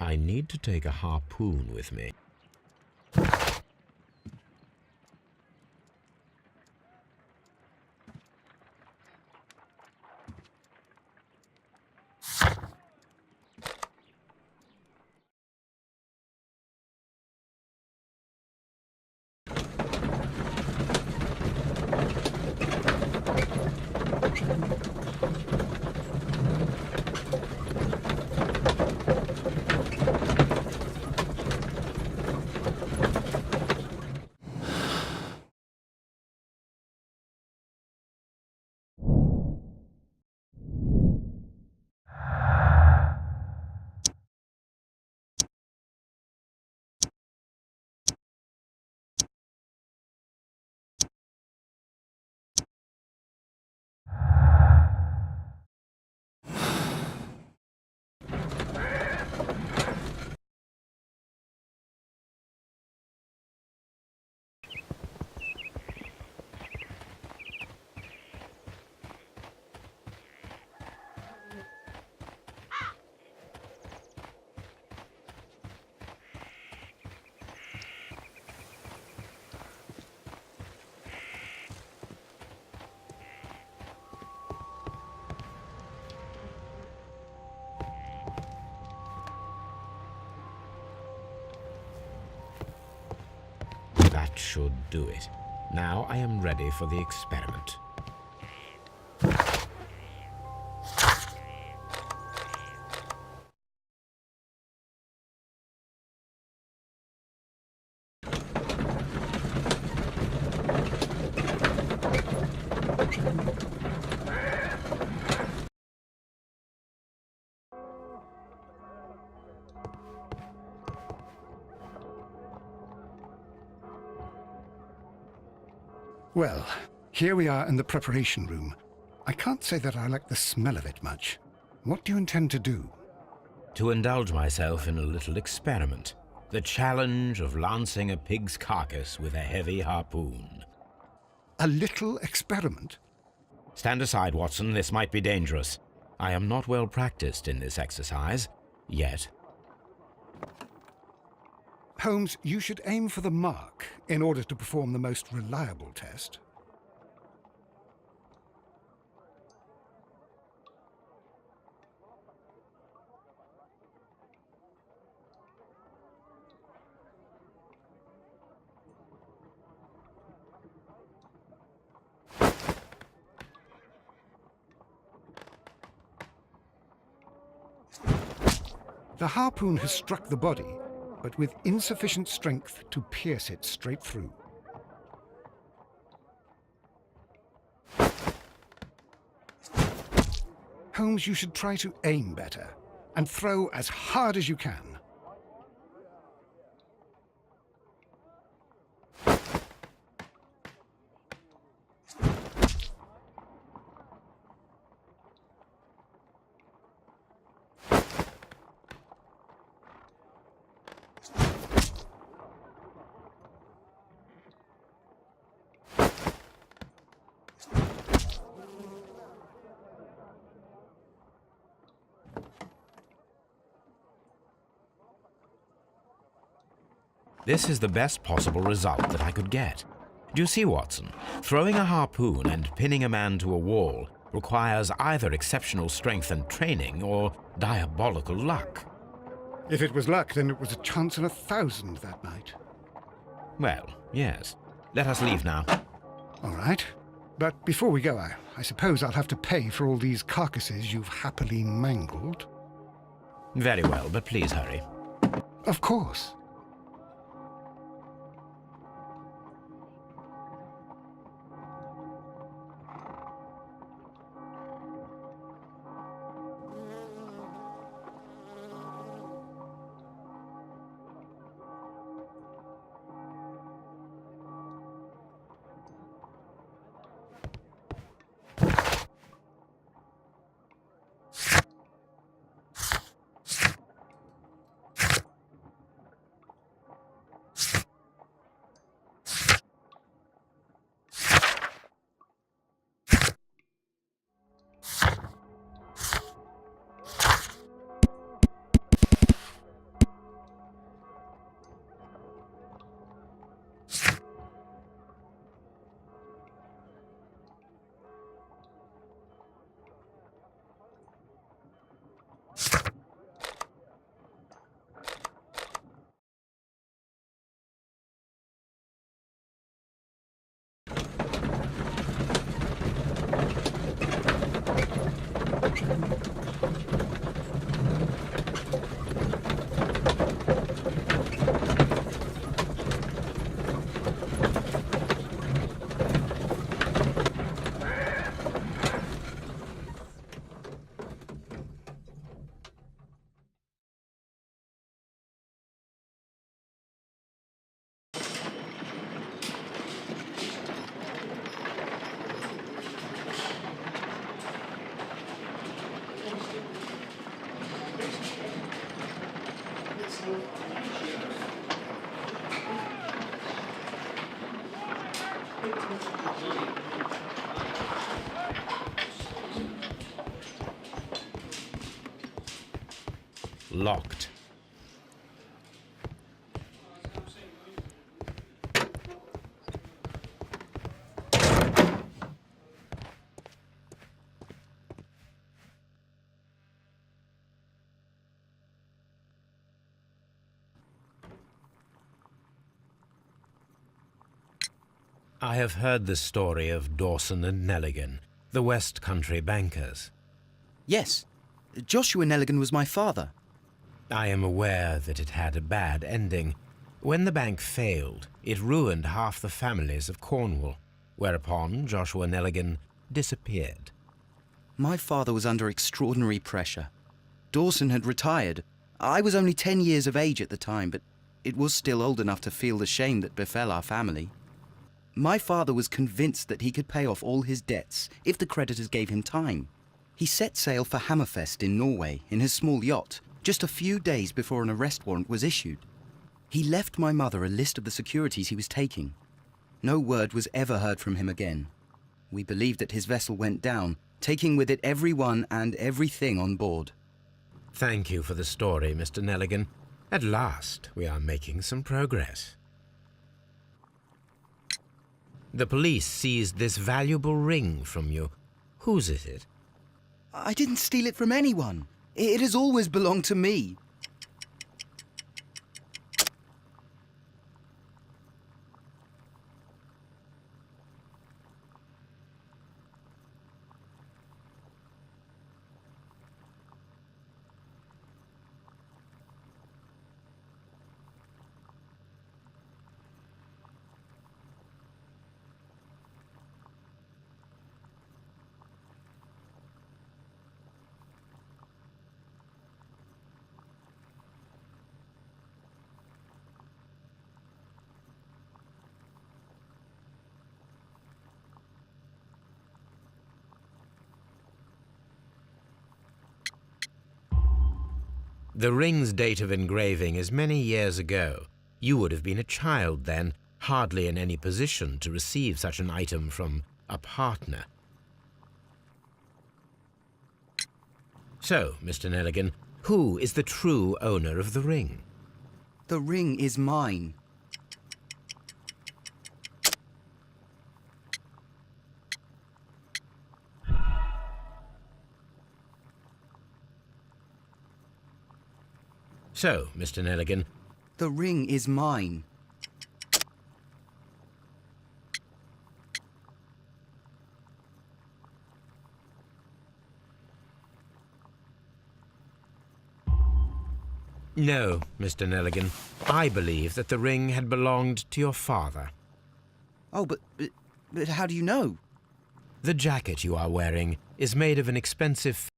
I need to take a harpoon with me. That should do it. Now I am ready for the experiment. Well, here we are in the preparation room. I can't say that I like the smell of it much. What do you intend to do? To indulge myself in a little experiment. The challenge of lancing a pig's carcass with a heavy harpoon. A little experiment? Stand aside, Watson. This might be dangerous. I am not well practiced in this exercise, yet. Holmes, you should aim for the mark in order to perform the most reliable test. The harpoon has struck the body, but with insufficient strength to pierce it straight through. Holmes, you should try to aim better and throw as hard as you can. This is the best possible result that I could get. Do you see, Watson? Throwing a harpoon and pinning a man to a wall requires either exceptional strength and training or diabolical luck. If it was luck, then it was a chance in 1,000 that night. Well, yes. Let us leave now. All right. But before we go, I suppose I'll have to pay for all these carcasses you've happily mangled. Very well, but please hurry. Of course. Locked. I have heard the story of Dawson and Nelligan, the West Country bankers. Yes, Joshua Nelligan was my father. I am aware that it had a bad ending. When the bank failed, it ruined half the families of Cornwall, whereupon Joshua Nelligan disappeared. My father was under extraordinary pressure. Dawson had retired. I was only 10 years of age at the time, but it was still old enough to feel the shame that befell our family. My father was convinced that he could pay off all his debts if the creditors gave him time. He set sail for Hammerfest in Norway in his small yacht, just a few days before an arrest warrant was issued. He left my mother a list of the securities he was taking. No word was ever heard from him again. We believe that his vessel went down, taking with it everyone and everything on board. Thank you for the story, Mr. Nelligan. At last, we are making some progress. The police seized this valuable ring from you. Whose is it? I didn't steal it from anyone. It has always belonged to me. The ring's date of engraving is many years ago. You would have been a child then, hardly in any position to receive such an item from a partner. So, Mr. Nelligan, who is the true owner of the ring? The ring is mine. So, Mr. Nelligan, The ring is mine. no, Mr. Nelligan. I believe that the ring had belonged to your father. Oh, but how do you know? The jacket you are wearing is made of an expensive